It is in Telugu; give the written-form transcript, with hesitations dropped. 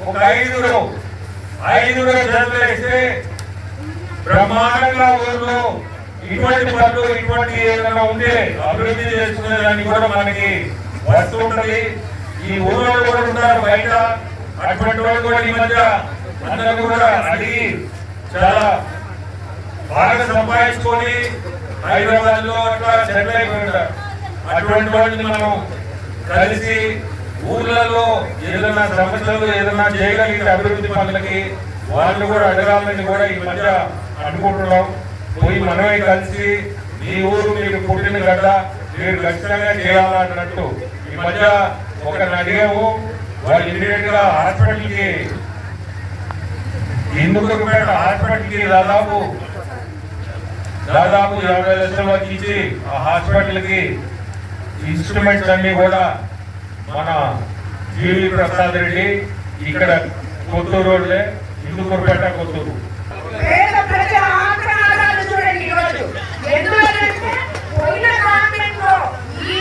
ఒక ఐదుగురు జనరల్ వేస్తే బ్రహ్మాండంగా ఊర్లో ఇటువంటి పనులు ఇటువంటి ఏదైనా ఉంటే అభివృద్ధి చేసుకునే దానికి కూడా మనకి వస్తూ ఉంటది. ఈ ఊళ్ళో కూడా ఉన్నారు బయట, అటువంటి వాళ్ళు కూడా ఈ మధ్య అందరూ కూడా అడిగి చాలా బాగా సంపాదించుకొని హైదరాబాద్ లో అట్లా సెటిల్ అయిపోయింటారు. అటువంటి వాళ్ళని మనం కలిసి ఊర్లలో ఏదైనా సమస్యలు ఏదైనా చేయగలిగిన అభివృద్ధి పనులకి వాళ్ళు కూడా అడగాలని కూడా ఈ మధ్య అనుకుంటున్నాం. పోయి మనమే కలిసి మీ ఊరు మీరు పుట్టిన గడ్డ మీరు ఖచ్చితంగా చేయాలన్నట్టు ఈ మధ్య ఒకరిని అడిగాము. వాళ్ళు ఇమీడియట్ గా హాస్పిటల్కి ఇందుకుపేట హాస్పిటల్కి దాదాపు 50 లక్షల వరకు ఇచ్చి ఆ హాస్పిటల్కి ఇన్స్ట్రుమెంట్స్ అన్ని కూడా మన జీవి ప్రసాద్ రెడ్డి ఇక్కడ కొత్తూరు రోడ్లే ఇందుకుపేట కొత్తూరు చూడండి ఈరోజు ఎందుకంటే పోయిన గవర్నమెంట్ లో ఈ